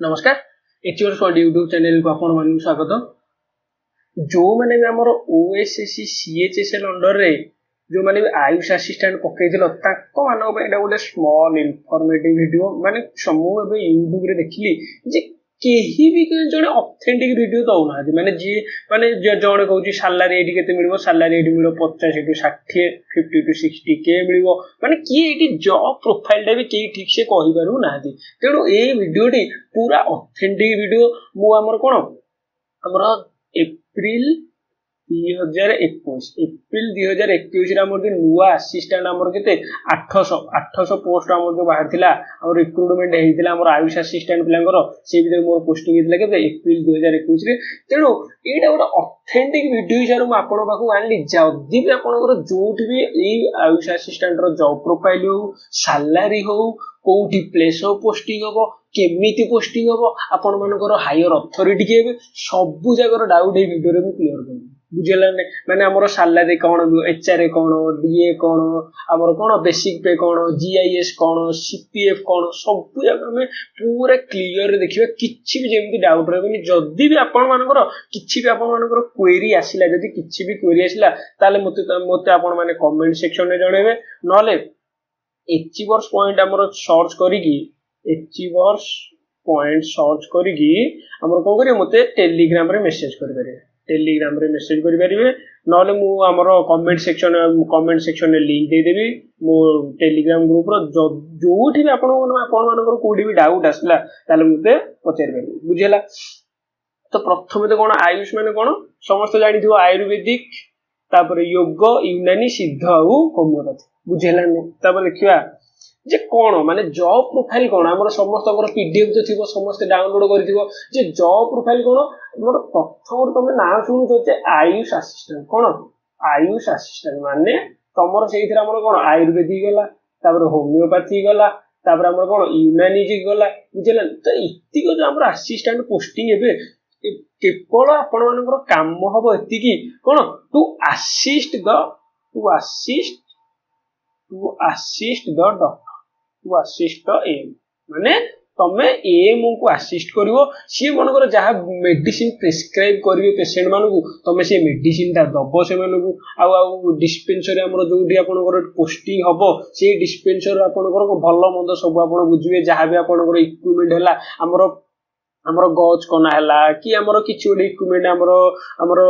नमस्कार एचओर solved YouTube channel को आपण मानक स्वागत। जो माने भी हमर ओएसएससी सीएचएसएल अंडर रे जो माने भी आयुष असिस्टेंट पकैथिलो ताको मानो पे एटा गोटे स्मॉल इन्फॉर्मेटिव वीडियो माने समूह एबे यूट्यूब रे देखिली जे केही भी जने ऑथेंटिक वीडियो दउना माने जी माने जणे कहूची सैलरी एडी केते मिलबो सैलरी एडी मिलो 50 टू 60 50 टू 60 के मिलबो माने की एडी जॉब प्रोफाइल टा भी के ठीक से कहि पारु नादी। तेणु ए वीडियो टी पूरा ऑथेंटिक वीडियो मु हमर कोन हमर एप्रिल 2021 एप्रिल 2021 रे हमर नुआ असिस्टेंट हमर केते 800 पोस्ट हमर जो बाहर थिला हमर रिक्रूटमेंट हेतिला हमर आयुष असिस्टेंट प्लांगर से भी मोर पोस्टिंग हेतिला केते एप्रिल 2021 रे। तेणु एटा गोटे ऑथेंटिक वीडियो हिसाब मैं आपण पाखु आनली जदि भी आपनकर जोठी भी ए आयुष असिस्टेंट रो जॉब प्रोफाइल हो सैलरी हो कोठी प्लेस हो पोस्टिंग हो केमिति पोस्टिंग हो आपण मानकर हायर अथॉरिटी के सब जगह डाउट ए वीडियो रे मैं क्लियर कर बुझेला ने माने हमर सैलरी कोन एचआरए कोन डीए कोन हमर कोन बेसिक पे कोन जीआईएस कोन सीपीएफ कोन सब जगह में पूरा क्लियर देखिबा किछि भी जेमति डाउट रहबनी। जदि भी आपण मानकर किछि भी आपण मानकर क्वेरी आसिला जदि किछि भी क्वेरी आसिला ताले मते आपण माने कमेंट सेक्शन रे जणेबे नले एचीवर्स पॉइंट हमर सर्च करिकी एचीवर्स पॉइंट सर्च करिकी हमर कोन करियो मते टेलीग्राम रे मेसेज कर परिबे टेलीग्राम रे मेसेज करि परिबे नले मु हमर कमेंट सेक्शन रे लिंक दे देबी मो टेलीग्राम ग्रुप रो जोठी भी आपण मानकर कोडी भी डाउट आसला ताले मते पचार परिबे बुझेला। तो प्रथम तो कोन आयुष माने कोन समस्त जानि थियो आयुर्वेदिक तापर योग यूनानी सिद्ध और होमियोपैथी बुझेला ने। तापर देखिबा जे कोन माने जॉब प्रोफाइल कोन हमर समस्त पीडीएफ जो थिबो समस्त डाउनलोड करथिबो जे जॉब प्रोफाइल कोन हमर प्रथम तुम ना सुनु जे आयुष असिस्टेंट कोन आयुष असिस्टेंट माने तमर सेइथरा हमर कोन आयुर्वेदिक गला तापर होमियोपैथी गला तापर हमर कोन यूनानी गला बुझेला। तो इति को जो हमर असिस्टेंट पोस्टिंग हेबे केवल आपण मानकर काम हबो एति की कोन to assist the doctor to assist the एम माने तमे एम को असिस्ट करिवो सी मनकर जहा मेडिसिन प्रिस्क्राइब करिवे पेशेंट मानकू तमे से मेडिसिन ता दबो से मानकू आउ डिस्पेंसरी हमर जोडी आपनकर पोस्टिंग हबो से डिस्पेंसर आपनकर भलो मंद सब आपन बुझिवे जहा भी आपनकर इक्विपमेंट हला हमर गज कोना हला कि हमर किछि ओडी इक्विपमेंट हमर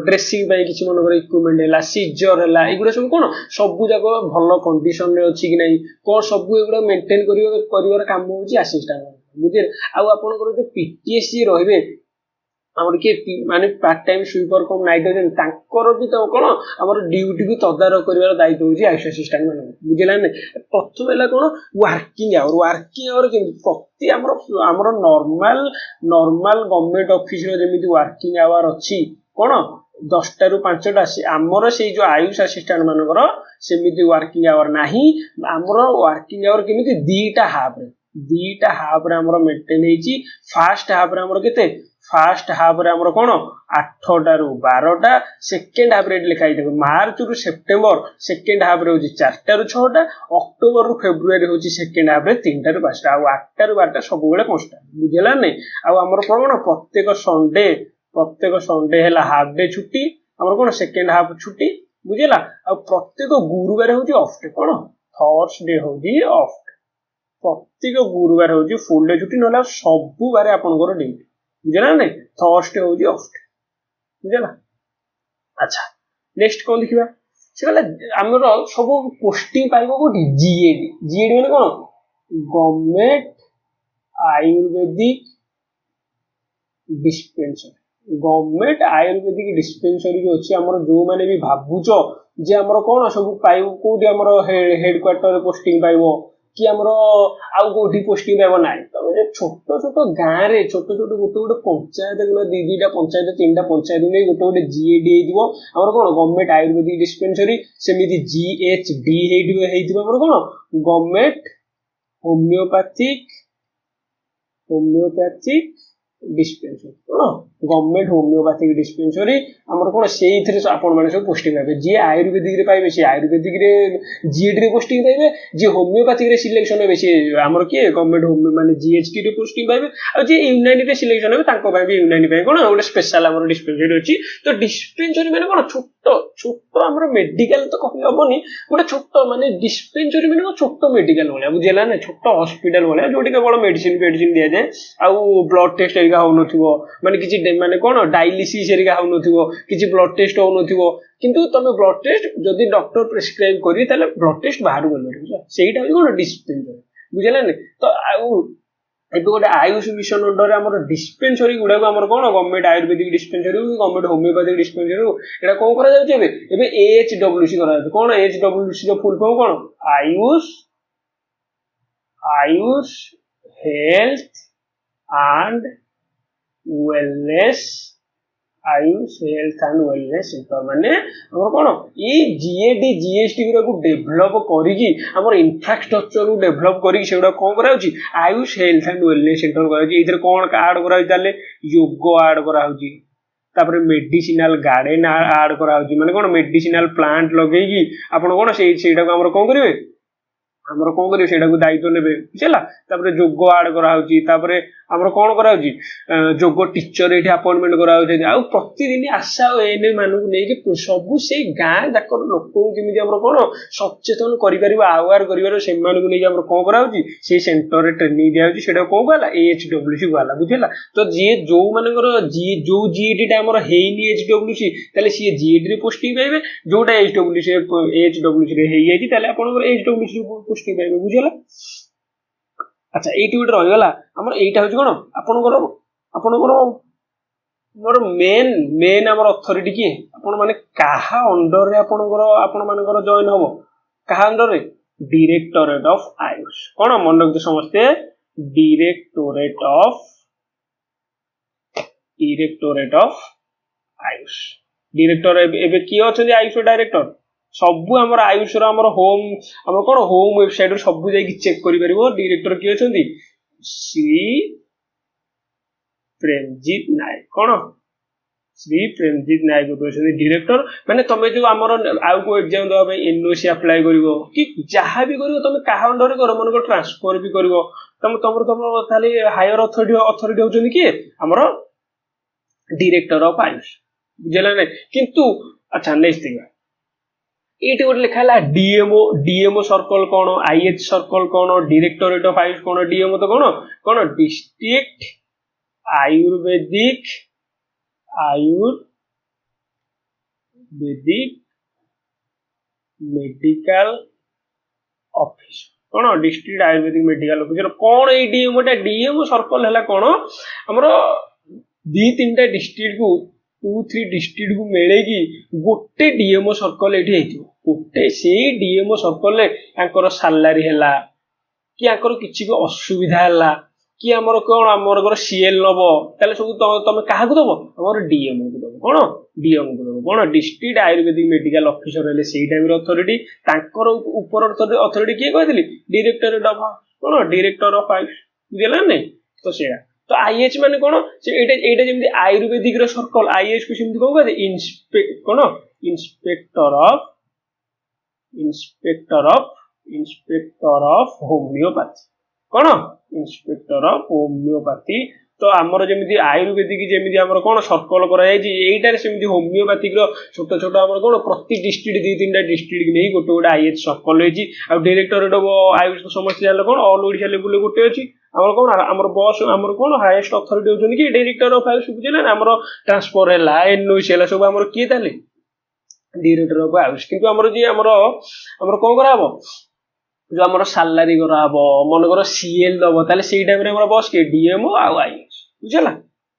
ड्रेसिंग बाय किछि मनकर इक्विपमेंट हला सीजर हला एगुडा सब कोन सब जाको भलो कंडीशन रे अछि कि नै को सब एगुडा मेंटेन करिवार काम होछि असिस्टेंट बुझे। आ आपनकर जो पीटीएससी रहबे हमर के माने पार्ट टाइम स्वीपर कम नाइट होजन तांकर भी तो कोन हमर ड्यूटी को तदारक करिवार दायित्व होछि आयुष असिस्टेंट माने बुझिला ने। प्रथम एला कोन वर्किंग आवर के प्रति हमर नॉर्मल गवर्नमेंट ऑफिस रो जेमिति वर्किंग आवर अछि कोन 10 टा रु 5 टा हमर से जो आयुष असिस्टेंट मानकर सेमिति वर्किंग आवर नाही हमर वर्किंग आवर केमिति दीटा हाफ रे हमर मेंटेन हेछि। फर्स्ट हाफ रे हमर केते फर्स्ट हाफ रे हमर कोन 8 टा रु 12 टा सेकंड हाफ रे लिखाइ देखो मार्च रु सितंबर सेकंड हाफ रे होछि 4 टा रु 6 टा अक्टोबर रु फेब्रुआरी होछि सेकंड हाफ रे 3 टा रु 5 टा आ 8 टा रु 12 टा सब बेले कांस्टेंट बुझला नै। आ हमर कोन प्रत्येक संडे हैला हाफ डे छुट्टी हमर कोन सेकंड हाफ छुट्टी बुझला। आ प्रत्येक गुरुवार होछि ऑफ डे कोन थर्सडे होछि ऑफ डे प्रत्येक गुरुवार होछि फुल डे छुट्टी नला सब बारे आपनकर डे बुझला नै थर्सडे होछि ऑफ डे बुझला। अच्छा नेक्स्ट कोन देखिबा से गला हमर सब पोस्टिंग पाइबो कोठी जीएडी माने कोन गवर्नमेंट आयुर्वेदिक डिस्पेंसरी जो अछि हमर जो माने भी भाबुचो जे हमर कोन सब पाइबो कोठी हमर हेडक्वार्टर पोस्टिंग पाइबो कि हमर आउ कोठी पोस्टिंग पाइबो नाही तमे जे छोट गां रे छोट गोटे पंचायत गुलो दीटा पंचायत 3टा पंचायत नै गोटे जीएडी हेदिबो हमर कोन गवर्नमेंट आयुर्वेदिक डिस्पेंसरी सेमिति जीएचडी हेदिबो हमर कोन गवर्नमेंट होमियोपैथिक डिस्पेंसरी कौन गवर्नमेंट होमियोपैथिक डिस्पेंसरी आमर कौन से आपण मैंने सब पोस्टिंग पाइबे जी आयुर्वेदिक रे पाइबे सी आयुर्वेदिक रे जीएडी रे पोस्टिंग पाइबे जी होमियोपैथिक रे सिलेक्शन हेबे सी आमर के गवर्नमेंट होमियो माने जीएचटी रे पोस्टिंग पाइबे आ जे यूनानी रे सिलेक्शन हेबे तांको पाइबे यूनानी पाइ कोन गोटे स्पेशल आमर डिस्पेंसरी अछि तो डिस्पेंसरी माने कोन छोटो छोटो आमर मेडिकल तो कहि हबनी गोटे छोटो माने डिस्पेंसरी माने छोटो मेडिकल वाला बुझेला ना छोटो हॉस्पिटल वाला जोटी केवल मेडिसिन दिया जाए आउ ब्लड टेस्ट एरिका हो नथिवो माने किछि माने कोन डायलिसिस एरिका हो नथिवो किछि ब्लड टेस्ट हो नथिवो किंतु तमे ब्लड टेस्ट जदि डॉक्टर प्रिस्क्राइब करी ताले ब्लड टेस्ट बाहर गलो सेटा भी कोन डिस्पेंसरी बुझेला ने तो आउ एबे गोटे आयुष मिशन अंडर हमर डिस्पेंसरी गुडा को हमर कोन government ayurvedic dispensary government homeopathic dispensary एटा कोन करा जाउछ एबे एएचडब्ल्यूसी करा जाउछ कोन एएचडब्ल्यूसी रो फुल फॉर्म कोन Ayush health and wellness Ayush health and wellness centre माने हमर कोन ई जीएडी जीएसटी को डेवलप करिकि हमर इंफ्रास्ट्रक्चर को डेवलप करिकि सेडा कोन कराउची Ayush health and wellness centre कराउची इधर कोन ऐड कराउची ताले योग ऐड कराउची तापर मेडिसिनल गार्डन ऐड कराउची माने कोन मेडिसिनल प्लांट लगेगी आपण कोन सेटा को हमर कोन करिवे हमर कोन करिवे सेटा को दायित्व नेबे बुझला तापर योग ऐड कराउची तापर हमर कोन कराउची योग टीचर एठी अपॉइंटमेंट कराउची आ प्रतिदिन आशा एने मानु नै कि सब से गां जाकर लोक को किमि हमर कोन सचेतन करि परिबा अवेयर करिवार से मानु नै हमर कोन कराउची से सेंटर रे ट्रेनिंग दियाउची सेटा कोन गला एएचडब्ल्यूसी गला बुझला तो जे जो मानकर जी जो जीएडी टा हमर हेइनी एचडब्ल्यूसी ताले सी जीएडी रे पोस्टिंग पाइबे जोटा एचडब्ल्यूसी रे हेइ जाई ताले आपन एचडब्ल्यूसी रे पोस्टिंग पाइबे बुझला अच्छा एटी गोटे रहीगला आमर एटा होची कोन आपनकर मोर मेन आमर अथॉरिटी की आपण माने काहा अंडर रे आपण मानकर जॉइन होबो काहा अंडर रे डायरेक्टरेट ऑफ आयुष कोन मन रखते समझते डायरेक्टरेट ऑफ आयुष डायरेक्टर एबे की अछन आयुष डायरेक्टर सबु हमर आयुष रो हमर होम हमर कोन होम वेबसाइट रो सबु जाई चेक करि परिबो डायरेक्टर की अछंती श्री प्रेमजीत नायक कोन श्री प्रेमजीत नायक को अछंती डायरेक्टर माने तमे जो हमर आउ को एग्जाम दवा पे एनओसी अप्लाई करिवो कि जहां भी करिवो तमे काहा अंडर करो मन को ट्रांसफर भी करिवो तमर खाली हायर अथॉरिटी होचंती कि हमर डायरेक्टर ऑफ आयुष बुझला नै किंतु अच्छा नेक्स्ट थिंग एटी गोटे लिखा है डीएमओ सर्कल कौन आईएच सर्कल कौन डायरेक्टरेट ऑफ आयुष कौन डीएमओ तो कौन डिस्ट्रिक्ट आयुर्वेदिक मेडिकल ऑफिस कौन डिस्ट्रिक्ट आयुर्वेदिक मेडिकल ऑफिसर कौन ये डीएमओ सर्कल है कौन हमर दी तीन डिस्ट्रिक्ट को 2-3 डिस्ट्रिक्ट को मिले कि गोटे डीएमओ सर्कल एठी गोटे से डीएमओ सर्कल रे आंकर सैलरी हैला कि आंकर किछि को असुविधा हैला कि हमर कोन हमर सीएल नबो ताले सब तमे काहा को दबो हमर डीएमओ को दबो कोन डीएमओ को दबो कोन डिस्ट्रिक्ट आयुर्वेदिक मेडिकल ऑफिसर हेले सेही टाइम रे अथॉरिटी तांकर ऊपर अथॉरिटी के कहतली डायरेक्टरेट ऑफ कोन डायरेक्टर ऑफ आयुष बुझला नै तो सेया तो आईएच माने कोन से एटा जेमि आयुर्वेदिक रो सर्कल आईएच को सेमि कोन कहते इंस्पेक्टर ऑफ होमियोपैथी कोन इंस्पेक्टर ऑफ होमियोपैथी तो आमर जेमि आयुर्वेदिक जेमि आमर कोन सर्कल करा जाय जी एटारे सेमि होमियोपैथिक रो छोटो छोटो आमर कोन प्रति डिस्ट्रिक्ट 2-3 डिस्ट्रिक्ट नै गोटे गोटे आईएच सर्कल होई जी आ डायरेक्टरेट ऑफ आयुष को समस्या जाले कोन ऑल ओडिशा लेवल गोटे अछि हमर कोन हमर बॉस हमर कोन हाईएस्ट अथॉरिटी होचन कि डायरेक्टर ऑफ आयुष बुझले ना हमर ट्रांसफर हैला एनओसी हैला सब हमर के ताले डायरेक्टर ऑफ आयुष किंतु हमर जी हमर कोन करा हबो जो हमर सैलरी करा हबो मन करो सीएल दबो ताले सेही टाइम रे हमर बॉस के डीएमओ आ आयुष बुझला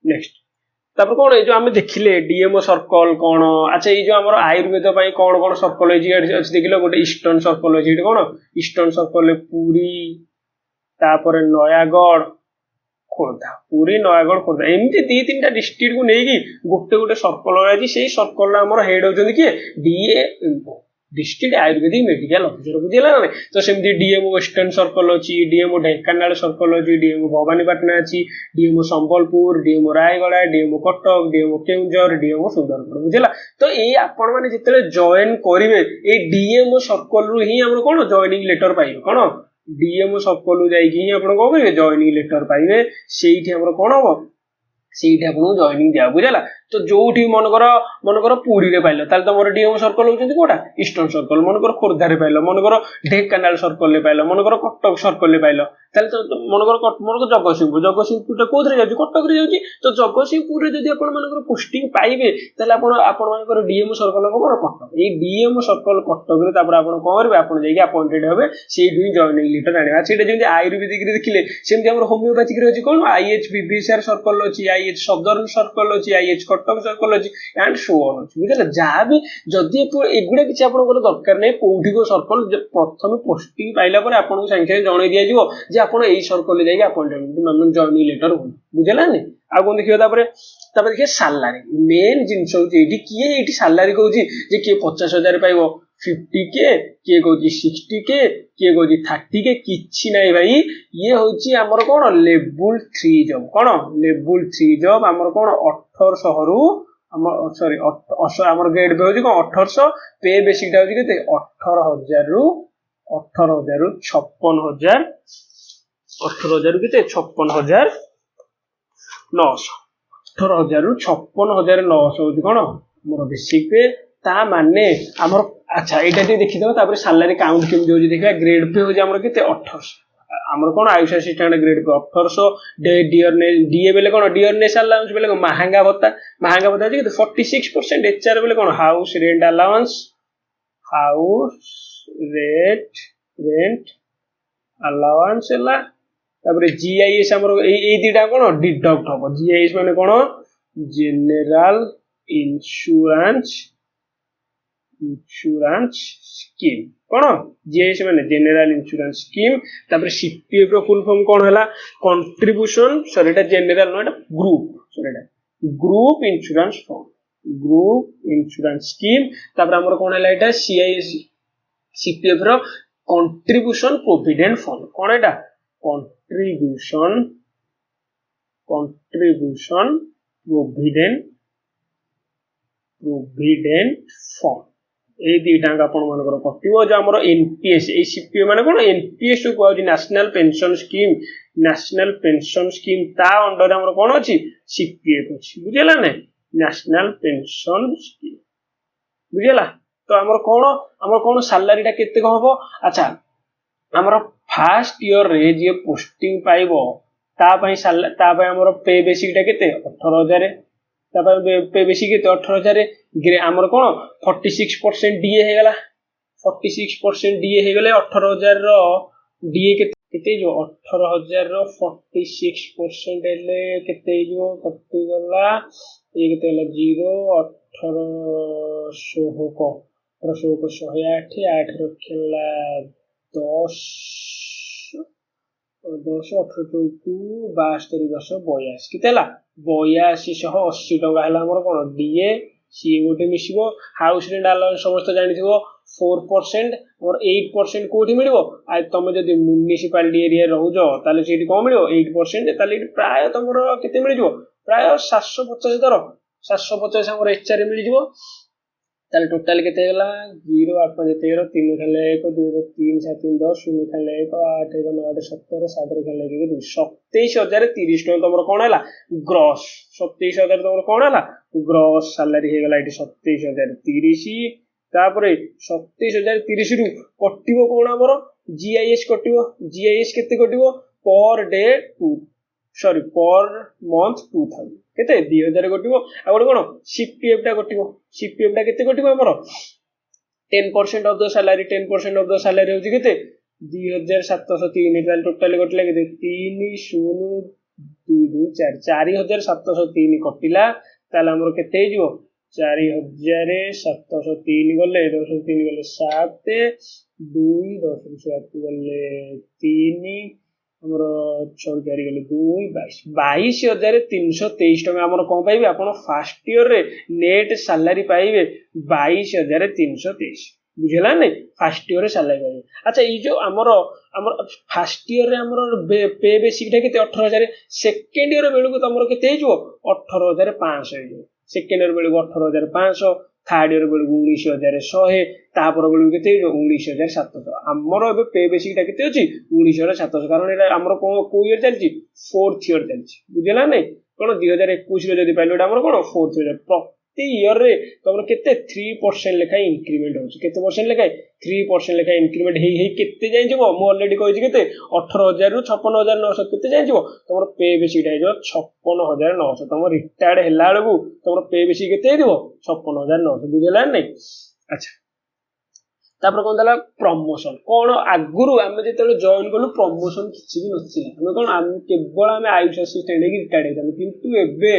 नेक्स्ट तापर कोन ए जो हम देखिले डीएमओ सर्कल कोन अच्छा ए जो हमर आयुर्वेद पई कोन सर्कल अछि देखिलो गोटे ईस्टर्न सर्कल अछि एटा कोन ईस्टर्न सर्कल पूरी तापर नयागढ़ खोर्धा पूरी नयागढ़ खोर्धा एमती 2-3 डिस्ट्रिक्ट को नहीं गोटे गोटे सर्कल अछि सेही सर्कल हमर हेड होचंदी कि DA district ayurvedic medical officer बुझेगा ना तो सेमती डीएमओ वेस्टर्न सर्कल अच्छी डीएमओ ढेंकानाल सर्कल अच्छी डीएमओ भवानीपाटना अच्छी DMO Sambalpur DMO Rayagada DMO Cuttack DMO Keonjhar DMO Sundargarh बुझेगा तो ये आपण मैंने जिते जॉइन करेंगे ये डीएमओ सर्कल रु ही आम कौन जॉइनिंग लेटर पाइबे कौन डीएमओ सर्कल जाइए आप कौन करेंगे जॉइनिंग लेटर पाइबे से कौन हम ସେଇଠି ଆପଣଙ୍କୁ ଜଏନିଂ ଦିଆ ବୁଝିଲା ତ ଯୋଉଠି ମନକର ପୁରୀରେ ପାଇଲ ତାହେଲେ ତମର ଡିଏମଓ ସର୍କଲ ହଉଛନ୍ତି କୋଉଟା ଇଷ୍ଟର୍ନ ସର୍କଲ ମନକର ଖୋର୍ଦ୍ଧାରେ ପାଇଲ ମନକର ଢେଙ୍କାନାଳ ସର୍କଲରେ ପାଇଲ ମନକର କଟକ ସର୍କଲରେ ପାଇଲ ତାହେଲେ ମନକର ଜଗତସିଂହପୁରଟା କୋଉଥିରେ ଯାଉଛି କଟକରେ ଯାଉଛି ତ ଜଗତସିଂହପୁରରେ ଯଦି ଆପଣ ମାନଙ୍କର ପୋଷ୍ଟିଂ ପାଇବେ ତାହେଲେ ଆପଣ ମାନଙ୍କର ଡିଏମଓ ସର୍କଲ ହବ କଣ କଟକ ଏଇ ଡିଏମଓ ସର୍କଲ କଟକରେ ତାପରେ ଆପଣ କଣ କରିବେ ଆପଣ ଯାଇକି ଆପଏଣ୍ଟେଡ ହେବେ ସେଇଠୁ ହିଁ ଜଏନିଂ ଲେଟର ଆଣିବେ ସେଇଟା ଯେମିତି ଆୟୁର୍ବେଦିକରେ ଦେଖିଲେ ସେମିତି ଆମର ହୋମିଓପାଥିକରେ ଅଛି କଣ ଆଇଏଚ ବିବିସିଆର ସର୍କଲ ଅଛି आईएच सदर्न सर्कल अच्छी आईएच कटक सर्कल अच्छी एंड सो ऑन अच्छी बुझे जहाँ भी जदि एगुड़ा किसी आप दरकार नहीं कौटी को सर्कल प्रथम पोस्टिंग पाइला आपको सागे सागे जन दिज्व जे आप सर्कल जाइए अपॉइंटमेंट जॉइनिंग लेटर हो बुझेगा नहीं आ कौन देखिए देखिए सालारी मेन जिनस किए ये सालारी कहूँ किए 50,000 पाइब 50K किए कहूँ 60K किए कहूँ 30K किछि नहीं भाई ये हूँ आमर कौन लेवल 3 जॉब कौन लेवल 3 जॉब आमर कौन 1800 रु सॉरी आमर ग्रेड पे हूँ कौन 1800 पे बेसिक टा हूँ 18,000 रु 18,000 रु 56,000 18,000 रु केते 56,900 18,000 रु 56,900 हूँ कौन मोर बेसिक पे ता माने आमर अच्छा एटा टी देखिदेबा तापर सैलरी काउंट केमि होजी देखिबा ग्रेड पे होजी हमर केते 1800 हमर कोन Ayush assistant grade pay 1800 DA बेले कोन डियरनेस अलाउंस बेले महंगा भत्ता होजी केते 46% एचआर बेले कोन हाउस रेंट अलाउंस हला तापर जीआईएस हमर ए दिटा कोन डिडक्ट हो जीआईएस माने कोन जनरल इंश्योरेंस स्कीम कौन जीएस माने जनरल इंश्योरेंस स्कीम तापर सीपीएफ रो फुल फॉर्म कौन हैला कंट्रीब्यूशन सॉरी एटा जनरल नो एटा group insurance fund group insurance scheme तापर हमर कौन हैला एटा सीआईएस सीपीएफ रो कंट्रीब्यूशन प्रोविडेंट फंड कौन एटा कंट्रीब्यूशन प्रोविडेंट फंड ए दुईटा आपण मानकर कटिबो जो हमर एनपीएस ए सीपीओ माने कोन एनपीएस को कहउची नेशनल पेंशन स्कीम ता अंडर हमर कोन अछि सीपीएफ अछि बुझेला ने नेशनल पेंशन स्कीम बुझेला तो हमर कोन सैलरी ता केते कहबो अच्छा हमर फर्स्ट ईयर रे जे पोस्टिंग पाइबो ता पई हमर पे बेसिक ता केते 18,000 पे बेसिक केते 18,000 आमर कौन 46% डीए हो गला 46% डीए हो गले 18,000 रो डीए केते जो 18,000 रो 46% हेले केते जो कटि गला ये केते हला 0 1800 को 108 8 रखेला 10 18 को 72 10 82 केते हला 8280 टका हला हमर कोन डीए सी गोटे मिसिबो हाउस रेंट अलाउंस समस्त जानिथिबो 4% और 8% कोठी मिलिबो आ तमे जदी म्युनिसिपालिटी एरिया रहउजो ताले सेठी कोन मिलिबो 8% ताले प्राय तमरो केते मिलिजो प्राय 750 हमर एचआर मिलिजो ताले टोटल केते गला 0 8 5 13 3 खेले 1 2 3 7 3 10 0 खेले 1 8 1 9 8 17 7 खेले 1 27,030 टका तमरो कोन हला ग्रॉस 27,000 तमरो कोन हला ग्रॉस सैलरी हे गला इटी 27,030 तापरे 27,030 रु कटिबो कोन हमरो जीआईएस कटिबो जीआईएस केते कटिबो per day 2 sorry per month 2000 केते 2000 कटिबो आ गोटे कोन सीपीएफ टा कटिबो सीपीएफ टा केते कटिबो हमरो 10% of the salary 10% of the salary होजी केते 2,703 ताल टोटल कटला केते 3,0,2,2,4 4,703 कटिला ताल हमरो केते हिजो 4,703 गले 3 गले 7 2 10 7 गले 3 हमरो 4 गले 2 22,323 टका हमरो कोन पाइबे आपण फर्स्ट ईयर रे नेट सैलरी पाइबे 22,323 ବୁଝିଲା ନାଇଁ ଫାର୍ଷ୍ଟ ଇୟରରେ ସାଲାରୀ ପାଇବେ। ଆଚ୍ଛା ଏଇ ଯୋଉ ଆମର ଫାର୍ଷ୍ଟ ଇୟରରେ ଆମର ପେ ବେସିକଟା କେତେ 18,000, ସେକେଣ୍ଡ ଇୟର ବେଳକୁ ତମର କେତେ ହେଇଯିବ 18,500 ହେଇଯିବ। ସେକେଣ୍ଡ ଇୟର ବେଳକୁ 18,500, ଥାର୍ଡ ଇୟର ବେଳକୁ 19,100, ତାପର ବେଳକୁ କେତେ ହେଇଯିବ 19,700। ଆମର ଏବେ ପେ ବେସିକଟା କେତେ ଅଛି 19,700, କାରଣ ଏଇଟା ଆମର କୋଉ ଇୟର ଚାଲିଛି 4th ଇୟର ଚାଲିଛି। ବୁଝିଲା ନାଇଁ କଣ 2021ରେ ଯଦି ପାଇଲ ଏଇଟା ଆମର କଣ 4th ଇୟର। ପ୍ରତି ଇୟରରେ ତମର କେତେ 3% ଲେଖାଏଁ ଇନକ୍ରିମେଣ୍ଟ ହଉଛି। କେତେ ପରସେଣ୍ଟ ଲେଖାଏଁ 3% ଲେଖାଏଁ ଇନକ୍ରିମେଣ୍ଟ ହେଇ କେତେ ଯାଇ ଯିବ ମୁଁ ଅଲରେଡି କହିଛି କେତେ 18,000ରୁ 56,900 କେତେ ଯାଇ ଯିବ ତମର ପେ ବେସିକଟା ହେଇଯିବ 56,900। ତମ ରିଟାୟାର୍ଡ ହେଲା ବେଳକୁ ତମର ପେ ବେସିକ କେତେ ହେଇଯିବ 56,900। ବୁଝିଲା ନାଇଁ। ଆଚ୍ଛା ତାପରେ କଣ ଦେଲା ପ୍ରମୋସନ। କଣ ଆଗରୁ ଆମେ ଯେତେବେଳେ ଜଏନ୍ କଲୁ ପ୍ରମୋସନ କିଛି ବି ନଥିଲା। ଆମେ କଣ କେବଳ ଆମେ ଆୟୁଷ ଆସିଷ୍ଟାଣ୍ଟ ହେଇକି ରିଟାୟାର୍ଡ ହେଇଥାନ୍ତୁ। କିନ୍ତୁ ଏବେ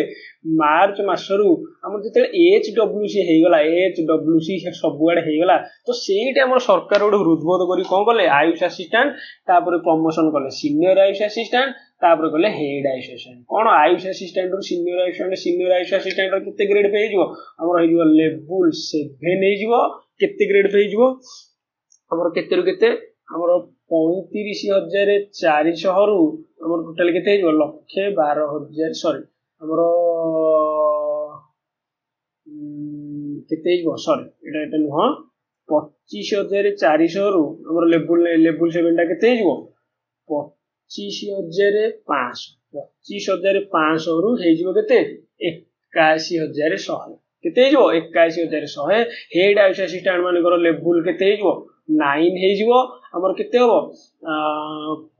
ମାର୍ଚ୍ଚ ମାସରୁ ଆମର ଯେତେବେଳେ HWC ହେଇଗଲା, HWC ସବୁଆଡେ ହେଇଗଲା, ତ ସେଇଠି ଆମର ସରକାର ଗୋଟେ ହୃଦବୋଧ କରି କଣ କଲେ ଆୟୁଷ ଆସିଷ୍ଟାଣ୍ଟ, ତାପରେ ପ୍ରମୋସନ କଲେ ସିନିୟର ଆୟୁଷ ଆସିଷ୍ଟାଣ୍ଟ, ତାପରେ କଲେ ହେଡ୍ ଆୟୁଷ ଆସିଷ୍ଟାଣ୍ଟ। କଣ ଆୟୁଷ ଆସିଷ୍ଟାଣ୍ଟ ରୁ ସିନିୟର ଆୟୁଷ ଆସିଷ୍ଟାଣ୍ଟ କେତେ ଗ୍ରେଡ୍ ପେ ହେଇଯିବ ଆମର ହେଇଯିବ ଲେବୁଲ 7 ହେଇଯିବ। କେତେ ଗ୍ରେଡ୍ ପେ ହେଇଯିବ ଆମର କେତେରୁ କେତେ ଆମର 35,400ରୁ ଆମର ଟୋଟାଲ କେତେ ହେଇଯିବ 1,12,000 ସରି ଆମର କେତେ ହେଇଯିବ ସରି ଏଟା ନୁହଁ 25,400ରୁ ଆମର ଲେବୁଲ 7ଟା କେତେ ହେଇଯିବ 25,500। 25,500ରୁ ହେଇଯିବ କେତେ 81,100। କେତେ ହେଇଯିବ 81,100। ହେଡ୍ ଆୟୁଷ ଆସିଷ୍ଟାଣ୍ଟ ମାନଙ୍କର ଲେବୁଲ କେତେ ହେଇଯିବ 9 ହେଇଯିବ। ଆମର କେତେ ହବ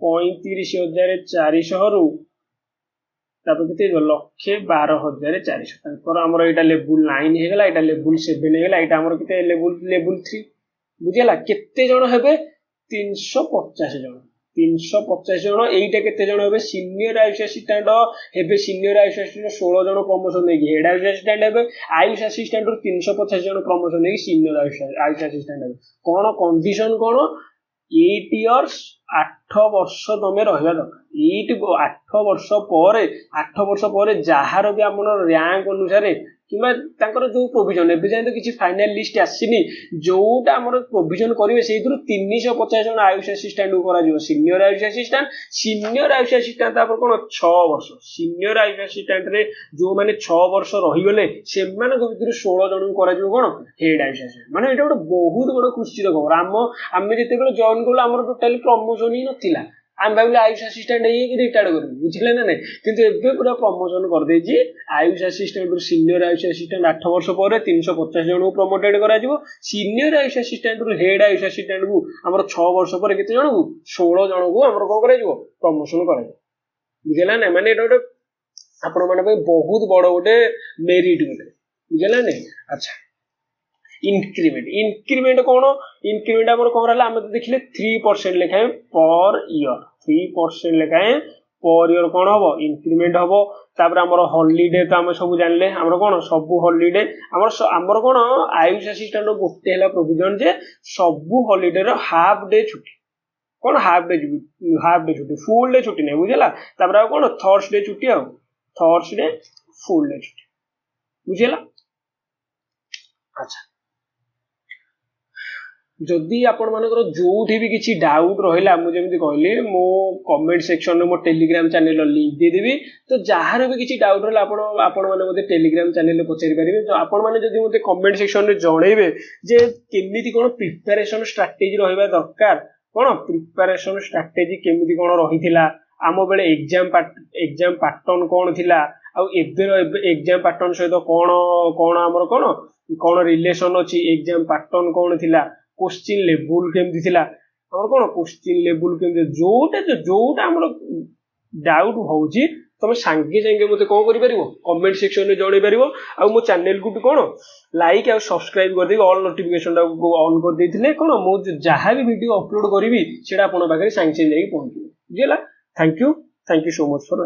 35,400ରୁ ତାପରେ କେତେ ହେଇଯିବ 1,12,400। ତାଙ୍କର ଆମର ଏଇଟା ଲେବୁଲ 9 ହେଇଗଲା, ଏଇଟା ଲେବୁଲ 7 ହେଇଗଲା, ଏଇଟା ଆମର କେତେ ଲେବୁଲ 3। ବୁଝିଗଲା କେତେ ଜଣ ହେବେ 350 ଜଣ। 350 ଜଣ। ଏଇଟା କେତେ ଜଣ ହେବେ ସିନିୟର ଆୟୁଷ ଆସିଷ୍ଟାଣ୍ଟ ହେବେ। ସିନିୟର ଆୟୁଷ ଆସିଷ୍ଟାଣ୍ଟ 16 ଜଣ ପ୍ରମୋସନ ନେଇକି ହେଡ୍ ଆୟୁଷ ଆସିଷ୍ଟାଣ୍ଟ ହେବେ। ଆୟୁଷ ଆସିଷ୍ଟାଣ୍ଟରୁ 350 ଜଣ ପ୍ରମୋସନ ନେଇକି ସିନିୟର ଆୟୁଷ ଆସିଷ୍ଟାଣ୍ଟ ହେବେ। କଣ କଣ୍ଡିସନ କଣ 8 ଇୟର୍ସ 8 ବର୍ଷ ତମେ ରହିବା ଦରକାର। 8 ବର୍ଷ ପରେ ଯାହାର ବି ଆମର ର୍ୟାଙ୍କ ଅନୁସାରେ କିମ୍ବା ତାଙ୍କର ଯୋଉ ପ୍ରୋଭିଜନ ଏବେ ଯାଏଁ ତ କିଛି ଫାଇନାଲ ଲିଷ୍ଟ ଆସିନି, ଯୋଉଟା ଆମର ପ୍ରୋଭିଜନ କରିବେ ସେଇଥିରୁ 350 ଜଣ ଆୟୁଷ ଆସିଷ୍ଟାଣ୍ଟକୁ କରାଯିବ senior Ayush assistant. Senior Ayush assistant ତାପରେ କଣ 6 ବର୍ଷ। ସିନିୟର ଆୟୁଷ ଆସିଷ୍ଟାଣ୍ଟରେ ଯୋଉମାନେ 6 ବର୍ଷ ରହିଗଲେ ସେମାନଙ୍କ ଭିତରୁ 16 ଜଣଙ୍କୁ କରାଯିବ କଣ ହେଡ୍ ଆୟୁଷ ଆସିଷ୍ଟାଣ୍ଟ। ମାନେ ଏଇଟା ଗୋଟେ ବହୁତ ବଡ ଖୁସିର ଖବର। ଆମେ ଯେତେବେଳେ ଜଏନ୍ କଲୁ ଆମର ଟୋଟାଲି ପ୍ରମୋସନ ହିଁ ନଥିଲା। ଆମେ ଭାବିଲେ ଆୟୁଷ ଆସିଷ୍ଟାଣ୍ଟ ହେଇକି ରିଟାୟାର୍ଡ କରିବୁ। ବୁଝିଲେ ନା ନାଇଁ। କିନ୍ତୁ ଏବେ ପୁରା ପ୍ରମୋସନ କରିଦେଇଛି। ଆୟୁଷ ଆସିଷ୍ଟାଣ୍ଟରୁ ସିନିୟର ଆୟୁଷ ଆସିଷ୍ଟାଣ୍ଟ 8 ବର୍ଷ ପରେ 350 ଜଣଙ୍କୁ ପ୍ରମୋଟେଡ୍ କରାଯିବ। ସିନିୟର ଆୟୁଷ ଆସିଷ୍ଟାଣ୍ଟରୁ ହେଡ୍ ଆୟୁଷ ଆସିଷ୍ଟାଣ୍ଟକୁ ଆମର 6 ବର୍ଷ ପରେ କେତେ ଜଣଙ୍କୁ 16 ଜଣଙ୍କୁ ଆମର କଣ କରାଯିବ ପ୍ରମୋସନ କରାଯିବ। ବୁଝିଲା ନା। ମାନେ ଏଇଟା ଗୋଟେ ଆପଣ ମାନଙ୍କ ପାଇଁ ବହୁତ ବଡ ଗୋଟେ ମେରିଟ ଗୋଟେ। ବୁଝିଲା ନାଇଁ। ଆଚ୍ଛା ଇନକ୍ରିମେଣ୍ଟ କଣ ଇନକ୍ରିମେଣ୍ଟ ଆମର କଣ ହେଲା ଆମେ ତ ଦେଖିଲେ 3% ଲେଖାଏଁ ପର ଇୟର। 3% ଲେଖାଏଁ ପର ଇୟର କଣ ହବ ଇନକ୍ରିମେଣ୍ଟ ହବ। ତାପରେ ଆମର ହଲିଡେ ତ ଆମେ ସବୁ ଜାଣିଲେ ଆମର କଣ ସବୁ ହଲିଡେ ଆମର କଣ ଆୟୁଷ ଆସିଷ୍ଟାଣ୍ଟ ଗୋଟେ ହେଲା ପ୍ରୋଭିଜନ ଯେ ସବୁ ହଲିଡେର ହାଫ ଡେ ଛୁଟି। କଣ ହାଫ ଡେ ଛୁଟି ଫୁଲ ଡେ ଛୁଟି ନାହିଁ। ବୁଝିଲା। ତାପରେ ଆଉ କଣ ଥର୍ସ ଡେ ଛୁଟି ଆଉ ଥର୍ସ ଡେ ଫୁଲ ଡେ ଛୁଟି। ବୁଝିଲା। ଆଚ୍ଛା ଯଦି ଆପଣ ମାନଙ୍କର ଯୋଉଠି ବି କିଛି ଡାଉଟ ରହିଲା ମୁଁ ଯେମିତି କହିଲି ମୁଁ କମେଣ୍ଟ ସେକ୍ସନରେ ମୋ ଟେଲିଗ୍ରାମ ଚ୍ୟାନେଲର ଲିଙ୍କ ଦେଇଦେବି। ତ ଯାହାର ବି କିଛି ଡାଉଟ ରହିଲା ଆପଣ ମାନେ ମୋତେ ଟେଲିଗ୍ରାମ ଚ୍ୟାନେଲରେ ପଚାରି ପାରିବେ। ତ ଆପଣ ମାନେ ଯଦି ମୋତେ କମେଣ୍ଟ ସେକ୍ସନରେ ଜଣେଇବେ ଯେ କେମିତି କଣ ପ୍ରିପାରେସନ ଷ୍ଟ୍ରାଟେଜି ରହିବା ଦରକାର, କଣ ପ୍ରିପାରେସନ ଷ୍ଟ୍ରାଟେଜି କେମିତି କଣ ରହିଥିଲା, ଆମ ବେଳେ ଏକ୍ଜାମ ପାଟର୍ନ କଣ ଥିଲା, ଆଉ ଏବେ ଏକ୍ଜାମ ପାଟର୍ନ ସହିତ କଣ ଆମର କଣ ରିଲେସନ ଅଛି, ଏକ୍ଜାମ ପାଟର୍ନ କଣ ଥିଲା, କୋଶ୍ଚିନ୍ ଲେବୁଲ କେମିତି ଥିଲା, ଆମର କଣ କୋଶ୍ଚିନ୍ ଲେବୁଲ କେମିତି, ଯୋଉଟା ଆମର ଡାଉଟ ହଉଛି ତମେ ସାଙ୍ଗେ ସାଙ୍ଗେ ମତେ କଣ କରିପାରିବ କମେଣ୍ଟ ସେକ୍ସନରେ ଜଣେଇ ପାରିବ। ଆଉ ମୋ ଚ୍ୟାନେଲକୁ କଣ ଲାଇକ୍ ଆଉ ସବସ୍କ୍ରାଇବ କରିଦେଇକି ଅଲ୍ ନୋଟିଫିକେସନ ଟାକୁ ଅନ୍ କରିଦେଇଥିଲେ କଣ ମୁଁ ଯାହା ବି ଭିଡିଓ ଅପଲୋଡ କରିବି ସେଇଟା ଆପଣଙ୍କ ପାଖରେ ସାଙ୍ଗେ ସାଙ୍ଗେ ଯାଇକି ପହଞ୍ଚିବ। ବୁଝିଲା। Thank you so much for